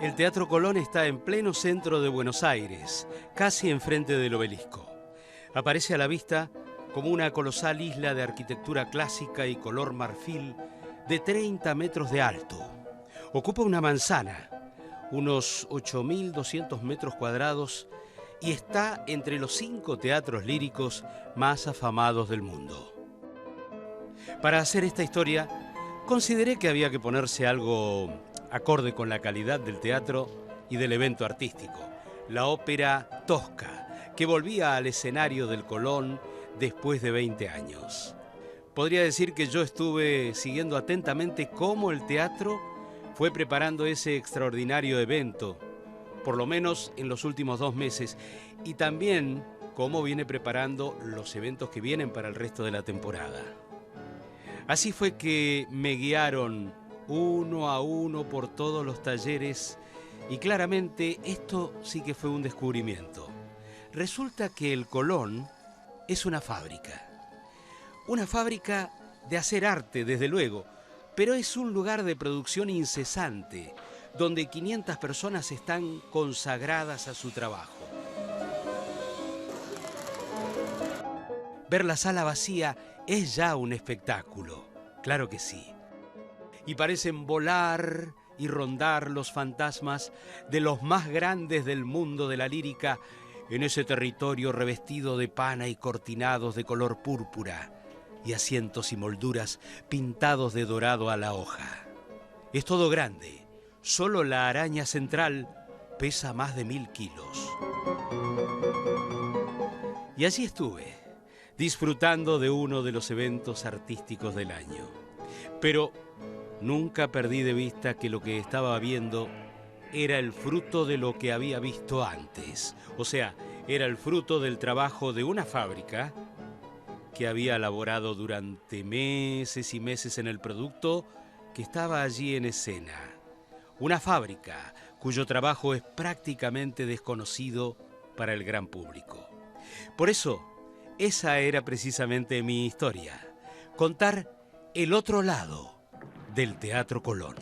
El Teatro Colón está en pleno centro de Buenos Aires, casi enfrente del Obelisco. Aparece a la vista como una colosal isla de arquitectura clásica y color marfil de 30 metros de alto. Ocupa una manzana, unos 8.200 metros cuadrados, y está entre los 5 teatros líricos más afamados del mundo. Para hacer esta historia, consideré que había que ponerse algo acorde con la calidad del teatro y del evento artístico, la ópera Tosca, que volvía al escenario del Colón después de 20 años. Podría decir que yo estuve siguiendo atentamente cómo el teatro fue preparando ese extraordinario evento, por lo menos en los últimos 2 meses, y también cómo viene preparando los eventos que vienen para el resto de la temporada. Así fue que me guiaron uno a uno por todos los talleres y claramente esto sí que fue un descubrimiento. Resulta que el Colón es una fábrica de hacer arte, desde luego, pero es un lugar de producción incesante, donde 500 personas están consagradas a su trabajo. Ver la sala vacía es ya un espectáculo, claro que sí. Y parecen volar y rondar los fantasmas de los más grandes del mundo de la lírica en ese territorio revestido de pana y cortinados de color púrpura y asientos y molduras pintados de dorado a la hoja. Es todo grande, solo la araña central pesa más de 1000 kilos. Y allí estuve, disfrutando de uno de los eventos artísticos del año. Pero nunca perdí de vista que lo que estaba viendo era el fruto de lo que había visto antes. O sea, era el fruto del trabajo de una fábrica que había elaborado durante meses y meses en el producto que estaba allí en escena. Una fábrica cuyo trabajo es prácticamente desconocido para el gran público. Por eso, esa era precisamente mi historia, contar el otro lado del Teatro Colón.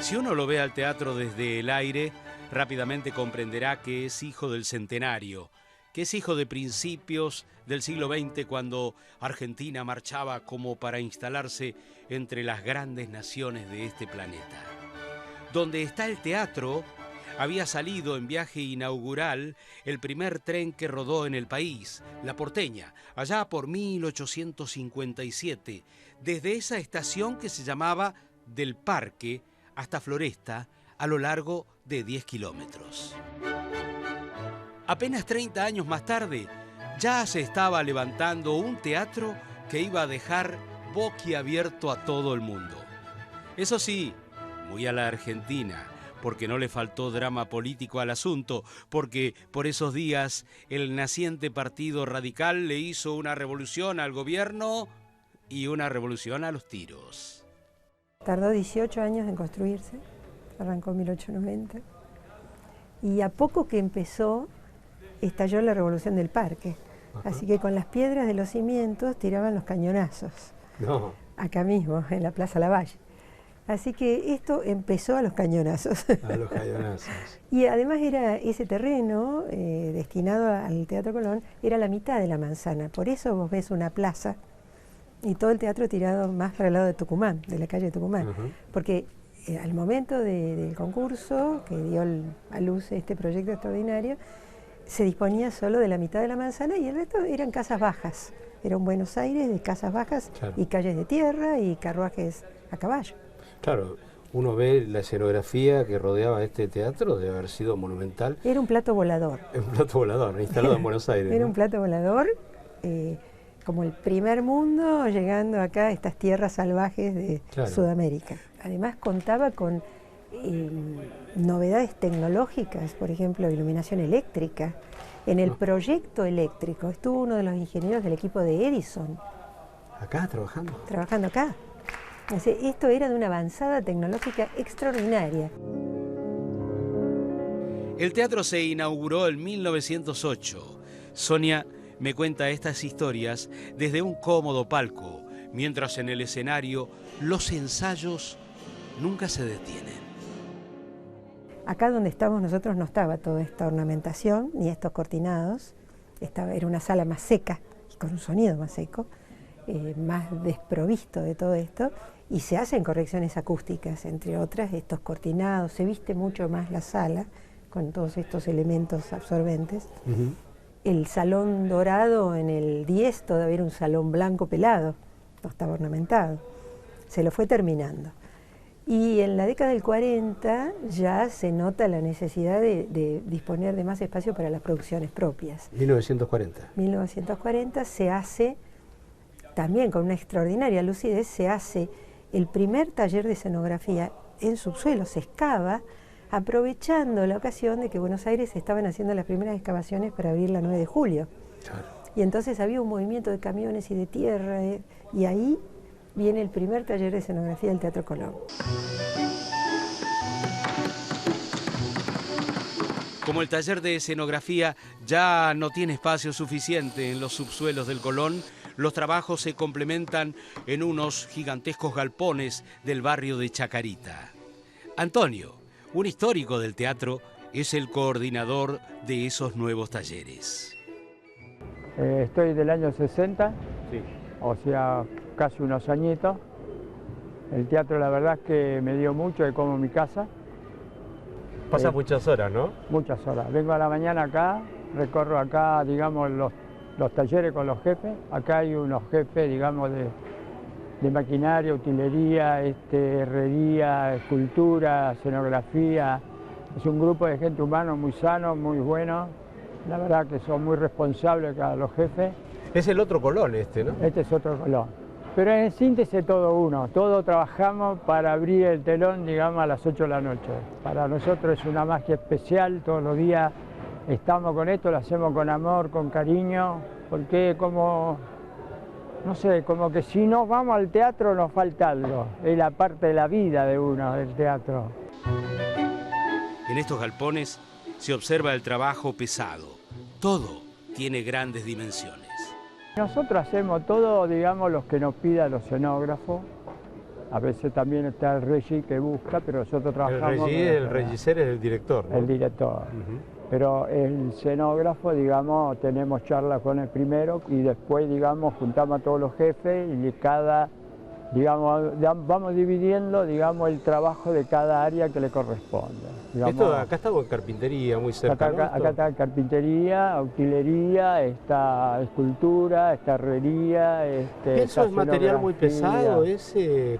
Si uno lo ve al teatro desde el aire, rápidamente comprenderá que es hijo del centenario, que es hijo de principios del siglo XX, cuando Argentina marchaba como para instalarse entre las grandes naciones de este planeta. Donde está el teatro, había salido en viaje inaugural el primer tren que rodó en el país, la Porteña, allá por 1857, desde esa estación que se llamaba Del Parque hasta Floresta, a lo largo de 10 kilómetros. Apenas 30 años más tarde, ya se estaba levantando un teatro que iba a dejar boquiabierto a todo el mundo. Eso sí, muy a la Argentina, porque no le faltó drama político al asunto, porque por esos días el naciente Partido Radical le hizo una revolución al gobierno y una revolución a los tiros. Tardó 18 años en construirse, arrancó en 1890, y a poco que empezó, estalló la Revolución del Parque. Ajá. Así que con las piedras de los cimientos tiraban los cañonazos, acá mismo, en la Plaza Lavalle. Así que esto empezó a los cañonazos. A los cañonazos. Y además era ese terreno destinado al Teatro Colón, era la mitad de la manzana. Por eso vos ves una plaza y todo el teatro tirado más para el lado de Tucumán, de la calle de Tucumán. Porque al momento del concurso, que dio a luz este proyecto extraordinario, se disponía solo de la mitad de la manzana y el resto eran casas bajas. Era un Buenos Aires de casas bajas, claro, y calles de tierra y carruajes a caballo. Claro, uno ve la escenografía que rodeaba este teatro, debe haber sido monumental. Era un plato volador. Un plato volador, instalado en Buenos Aires. Era, ¿no?, un plato volador, como el primer mundo, llegando acá a estas tierras salvajes de, claro, Sudamérica. Además contaba con novedades tecnológicas, por ejemplo, iluminación eléctrica. En el proyecto eléctrico estuvo uno de los ingenieros del equipo de Edison. ¿Acá trabajando? Trabajando acá. Esto era de una avanzada tecnológica extraordinaria. El teatro se inauguró en 1908. Sonia me cuenta estas historias desde un cómodo palco, mientras en el escenario los ensayos nunca se detienen. Acá donde estamos nosotros no estaba toda esta ornamentación ni estos cortinados. Era una sala más seca y con un sonido más seco, más desprovisto de todo esto, y se hacen correcciones acústicas, entre otras estos cortinados. Se viste mucho más la sala con todos estos elementos absorbentes. El salón dorado en el 10 todavía era un salón blanco pelado, no estaba ornamentado. Se lo fue terminando. Y en la década del 40 ya se nota la necesidad de disponer de más espacio para las producciones propias. 1940. 1940 se hace, también con una extraordinaria lucidez, se hace el primer taller de escenografía en subsuelo, se excava, aprovechando la ocasión de que Buenos Aires estaban haciendo las primeras excavaciones para abrir la 9 de julio. Claro. Y entonces había un movimiento de camiones y de tierra, y ahí viene el primer taller de escenografía del Teatro Colón. Como el taller de escenografía ya no tiene espacio suficiente en los subsuelos del Colón, los trabajos se complementan en unos gigantescos galpones del barrio de Chacarita. Antonio, un histórico del teatro, es el coordinador de esos nuevos talleres. Estoy del año 60, sí, o sea, casi unos añitos. El teatro, la verdad es que me dio mucho, es como mi casa. Pasa muchas horas, ¿no? Muchas horas. Vengo a la mañana acá, recorro acá, digamos, los talleres con los jefes. Acá hay unos jefes, digamos, de maquinaria, utilería, herrería, escultura, escenografía. Es un grupo de gente humana muy sano, muy bueno. La verdad que son muy responsables acá los jefes. Es el otro Colón ¿no? Este es otro Colón. Pero en síntesis todo uno, todos trabajamos para abrir el telón, digamos, a las 8 de la noche. Para nosotros es una magia especial, todos los días estamos con esto, lo hacemos con amor, con cariño, porque como, no sé, como que si no vamos al teatro nos falta algo, es la parte de la vida de uno, del teatro. En estos galpones se observa el trabajo pesado, todo tiene grandes dimensiones. Nosotros hacemos todo, digamos, los que nos pidan los escenógrafos. A veces también está el regi que busca, pero nosotros trabajamos... El regisser es el director, ¿no? El director. Pero el escenógrafo, digamos, tenemos charlas con el primero y después, digamos, juntamos a todos los jefes y cada, digamos, vamos dividiendo, digamos, el trabajo de cada área que le corresponde. Digamos, acá estamos en carpintería, muy cerca, acá está carpintería, utilería, está escultura, está herrería. Eso es material muy pesado,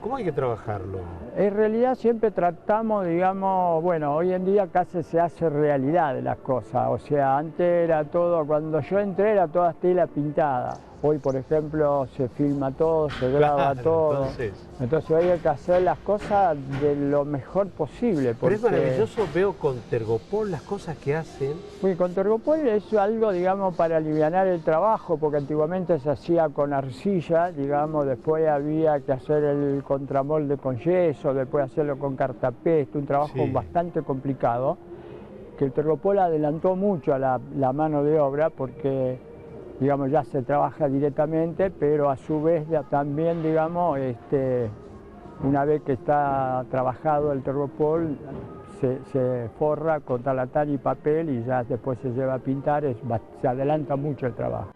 ¿cómo hay que trabajarlo? En realidad siempre tratamos, digamos, bueno, hoy en día casi se hace realidad de las cosas, o sea, antes era todo, cuando yo entré era toda tela pintada. Hoy, por ejemplo, se filma todo, se graba todo. Entonces hoy hay que hacer las cosas de lo mejor posible. Pero es maravilloso, veo con Tergopol las cosas que hacen. Sí, con Tergopol es algo, digamos, para alivianar el trabajo, porque antiguamente se hacía con arcilla, digamos, después había que hacer el contramolde con yeso, después hacerlo con cartapeste, un trabajo bastante complicado, que el Tergopol adelantó mucho a la mano de obra, porque digamos, ya se trabaja directamente, pero a su vez ya también, digamos, Una vez que está trabajado el tergopol, se forra con talatán y papel y ya después se lleva a pintar, se adelanta mucho el trabajo.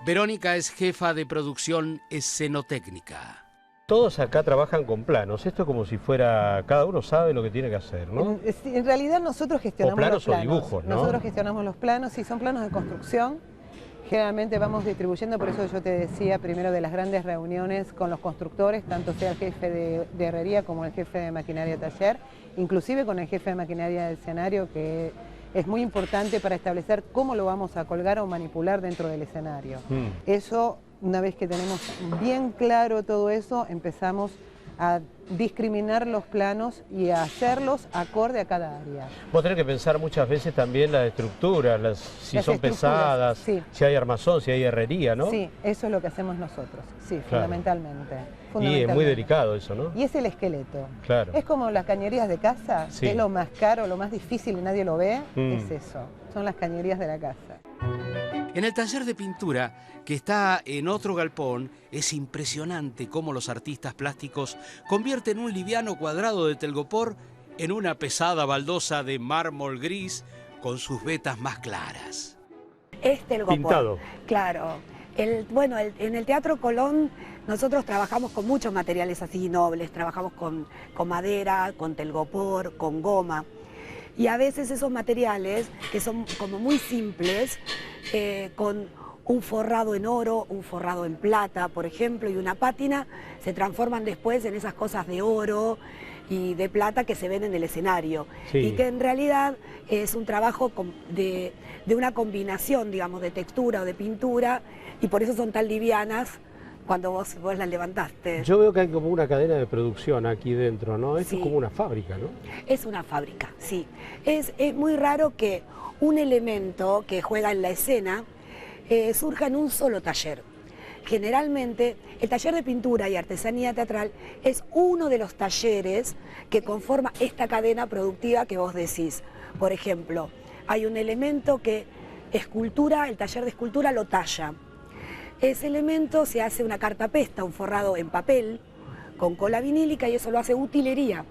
Verónica es jefa de producción escenotécnica. Todos acá trabajan con planos, esto es como si fuera, cada uno sabe lo que tiene que hacer, ¿no? En realidad nosotros gestionamos planos los planos. o dibujos, ¿no? Nosotros gestionamos los planos, sí, son planos de construcción. Generalmente vamos distribuyendo, por eso yo te decía primero de las grandes reuniones con los constructores, tanto sea el jefe de herrería como el jefe de maquinaria de taller, inclusive con el jefe de maquinaria del escenario, que es muy importante para establecer cómo lo vamos a colgar o manipular dentro del escenario. Eso, una vez que tenemos bien claro todo eso, empezamos a discriminar los planos y a hacerlos acorde a cada área. Vos tenés que pensar muchas veces también las estructuras, si son pesadas, sí. Si hay armazón, si hay herrería, ¿no? Sí, eso es lo que hacemos nosotros, sí, Claro. fundamentalmente. Y es muy delicado eso, ¿no? Y es el esqueleto. Claro. Es como las cañerías de casa, Sí. que es lo más caro, lo más difícil y nadie lo ve, es Mm. eso, son las cañerías de la casa. En el taller de pintura, que está en otro galpón, es impresionante cómo los artistas plásticos convierten un liviano cuadrado de telgopor en una pesada baldosa de mármol gris con sus vetas más claras. Telgopor. Pintado. Claro. En el Teatro Colón nosotros trabajamos con muchos materiales así nobles, trabajamos con madera, con telgopor, con goma. Y a veces esos materiales, que son como muy simples, con un forrado en oro, un forrado en plata, por ejemplo, y una pátina, se transforman después en esas cosas de oro y de plata que se ven en el escenario. Sí. Y que en realidad es un trabajo de una combinación, digamos, de textura o de pintura, y por eso son tan livianas cuando vos las levantaste. Yo veo que hay como una cadena de producción aquí dentro, ¿no? Esto Sí. es como una fábrica, ¿no? Es una fábrica, sí. Es muy raro que un elemento que juega en la escena surja en un solo taller. Generalmente, el taller de pintura y artesanía teatral es uno de los talleres que conforma esta cadena productiva que vos decís. Por ejemplo, hay un elemento que el taller de escultura lo talla. Ese elemento se hace una cartapesta, un forrado en papel, con cola vinílica, y eso lo hace utilería.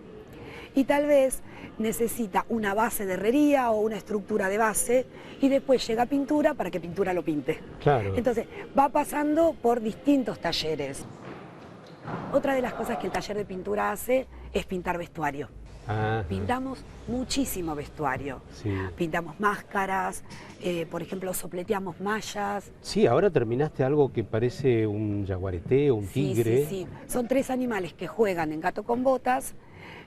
Y tal vez necesita una base de herrería o una estructura de base, y después llega pintura para que pintura lo pinte. Claro. Entonces, va pasando por distintos talleres. Otra de las cosas que el taller de pintura hace es pintar vestuario. Ajá. Pintamos muchísimo vestuario. Sí. Pintamos máscaras, por ejemplo, sopleteamos mallas. Sí, ahora terminaste algo que parece un jaguarete, un tigre. Sí. Son 3 animales que juegan en gato con botas,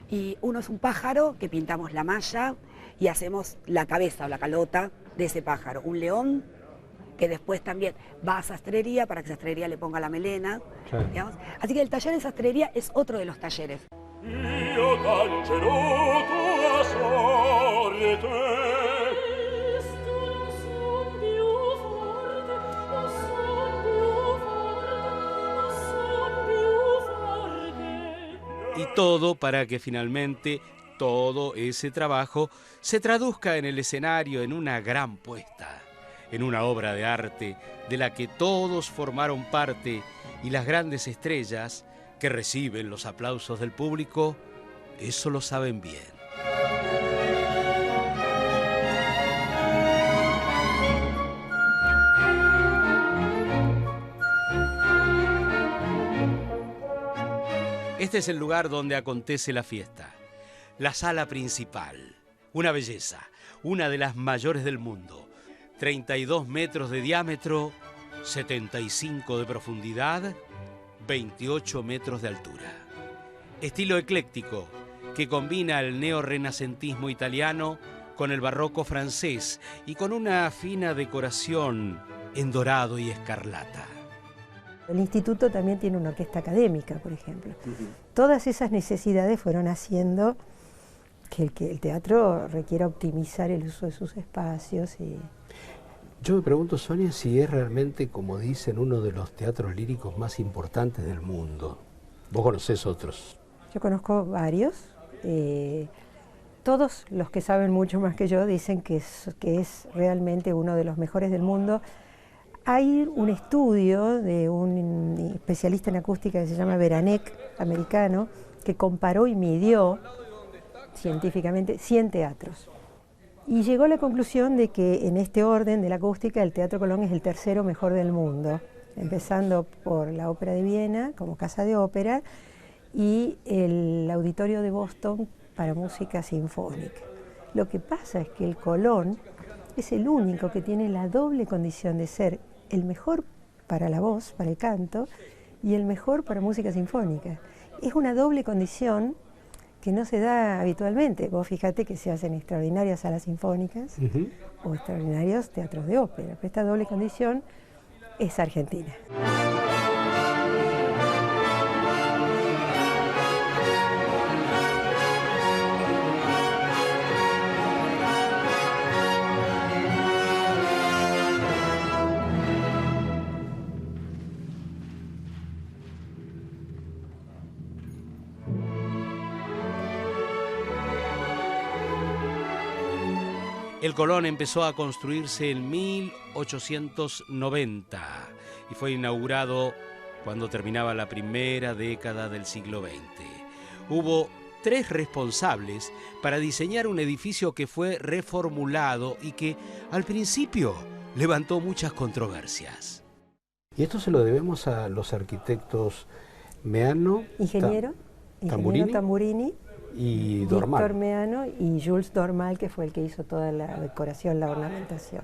y uno es un pájaro que pintamos la malla y hacemos la cabeza o la calota de ese pájaro. Un león que después también va a sastrería para que sastrería le ponga la melena. Claro. Digamos. Así que el taller de sastrería es otro de los talleres. Io cancerò tua sorte. Y todo para que finalmente todo ese trabajo se traduzca en el escenario en una gran puesta, en una obra de arte de la que todos formaron parte, y las grandes estrellas que reciben los aplausos del público, eso lo saben bien. Este es el lugar donde acontece la fiesta, la sala principal, una belleza, una de las mayores del mundo, 32 metros de diámetro, 75 de profundidad, 28 metros de altura. Estilo ecléctico que combina el neorrenacentismo italiano con el barroco francés y con una fina decoración en dorado y escarlata. El instituto también tiene una orquesta académica, por ejemplo. Todas esas necesidades fueron haciendo que el teatro requiera optimizar el uso de sus espacios. Yo me pregunto, Sonia, si es realmente, como dicen, uno de los teatros líricos más importantes del mundo. Vos conocés otros. Yo conozco varios. Todos los que saben mucho más que yo dicen que es realmente uno de los mejores del mundo. Hay un estudio de un especialista en acústica que se llama Beranek, americano, que comparó y midió científicamente 100 teatros. Y llegó a la conclusión de que en este orden de la acústica el Teatro Colón es el tercero mejor del mundo, empezando por la Ópera de Viena como casa de ópera y el Auditorio de Boston para música sinfónica. Lo que pasa es que el Colón es el único que tiene la doble condición de ser el mejor para la voz, para el canto, y el mejor para música sinfónica. Es una doble condición que no se da habitualmente. Vos fíjate que se hacen extraordinarias salas sinfónicas o extraordinarios teatros de ópera, pero esta doble condición es argentina. El Colón empezó a construirse en 1890 y fue inaugurado cuando terminaba la primera década del siglo XX. Hubo 3 responsables para diseñar un edificio que fue reformulado y que al principio levantó muchas controversias. Y esto se lo debemos a los arquitectos Meano, Ingeniero Tamburini y Dormal. Víctor Meano y Jules Dormal, que fue el que hizo toda la decoración, la ornamentación.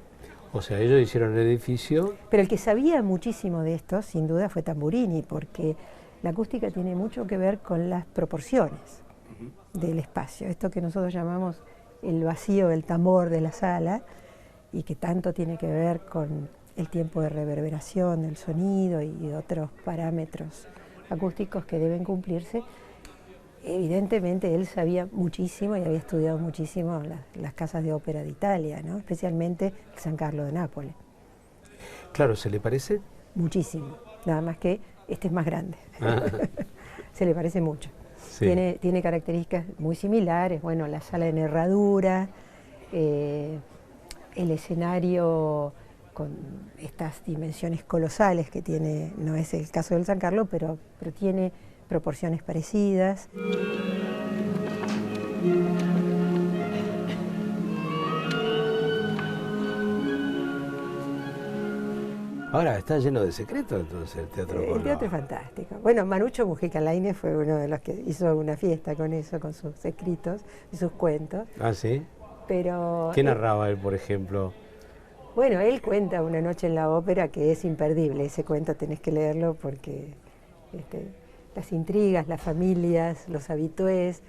O sea, ellos hicieron el edificio. Pero el que sabía muchísimo de esto, sin duda, fue Tamburini, porque la acústica tiene mucho que ver con las proporciones del espacio. Esto que nosotros llamamos el vacío, el tambor de la sala, y que tanto tiene que ver con el tiempo de reverberación del sonido y otros parámetros acústicos que deben cumplirse. Evidentemente él sabía muchísimo y había estudiado muchísimo las casas de ópera de Italia, ¿no? Especialmente el San Carlo de Nápoles. Claro, ¿se le parece? Muchísimo, nada más que este es más grande. Se le parece mucho. Sí. Tiene características muy similares, bueno, la sala en herradura, el escenario con estas dimensiones colosales que tiene, no es el caso del San Carlo, pero tiene proporciones parecidas. Ahora está lleno de secretos entonces el Teatro Colón. El teatro es fantástico. Bueno, Manucho Mujica Lainez fue uno de los que hizo una fiesta con eso, con sus escritos y sus cuentos. Ah, ¿sí? Pero ¿Qué narraba él, por ejemplo? Bueno, él cuenta Una noche en la ópera que es imperdible. Ese cuento tenés que leerlo porque las intrigas, las familias, los habitués,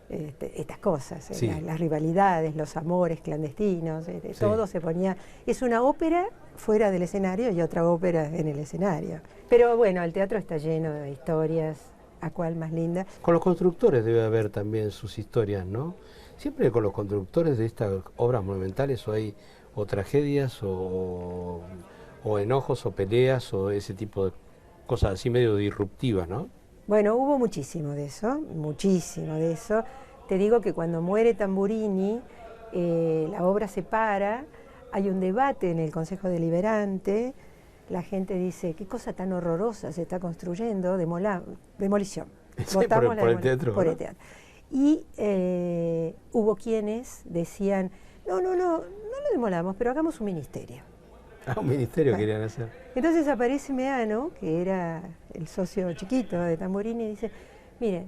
estas cosas, sí, las rivalidades, los amores clandestinos, sí, todo se ponía... Es una ópera fuera del escenario y otra ópera en el escenario. Pero bueno, el teatro está lleno de historias, a cuál más linda. Con los constructores debe haber también sus historias, ¿no? Siempre con los constructores de estas obras monumentales hay o tragedias o enojos o peleas o ese tipo de cosas así medio disruptivas, ¿no? Bueno, hubo muchísimo de eso, muchísimo de eso. Te digo que cuando muere Tamburini, la obra se para, hay un debate en el Consejo Deliberante, la gente dice, qué cosa tan horrorosa se está construyendo, demolición. Sí, Votamos por el teatro, por ¿no? el teatro. Y hubo quienes decían, no lo demolamos, pero hagamos un ministerio. Ah, un ministerio querían hacer. Entonces aparece Meano, que era el socio chiquito de Tamburini, y dice, mire,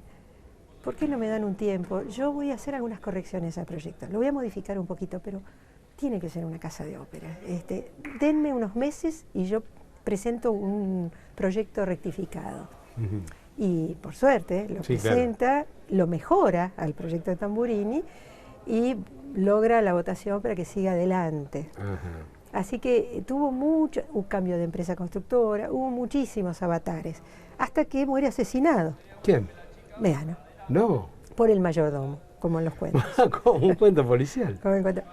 ¿por qué no me dan un tiempo? Yo voy a hacer algunas correcciones al proyecto, lo voy a modificar un poquito, pero tiene que ser una casa de ópera. Denme unos meses y yo presento un proyecto rectificado. Y por suerte lo presenta, lo mejora al proyecto de Tamburini y logra la votación para que siga adelante. Así que tuvo un cambio de empresa constructora, hubo muchísimos avatares, hasta que muere asesinado. ¿Quién? Meano. No. Por el mayordomo, como en los cuentos. Como un cuento policial.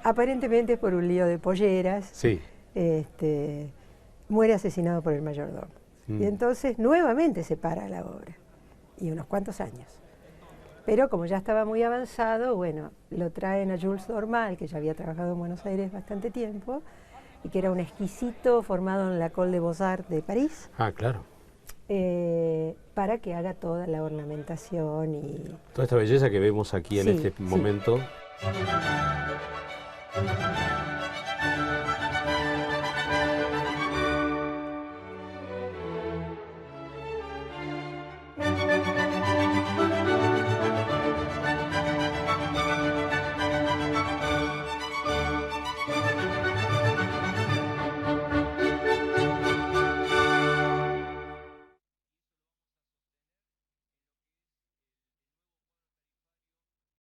Aparentemente por un lío de polleras. Sí. Muere asesinado por el mayordomo. Y entonces nuevamente se para la obra, y unos cuantos años. Pero como ya estaba muy avanzado, bueno, lo traen a Jules Dormal, que ya había trabajado en Buenos Aires bastante tiempo, y que era un exquisito formado en la École des Beaux-Arts de París. Ah, claro. Para que haga toda la ornamentación y... Toda esta belleza que vemos aquí en Sí, este sí. momento.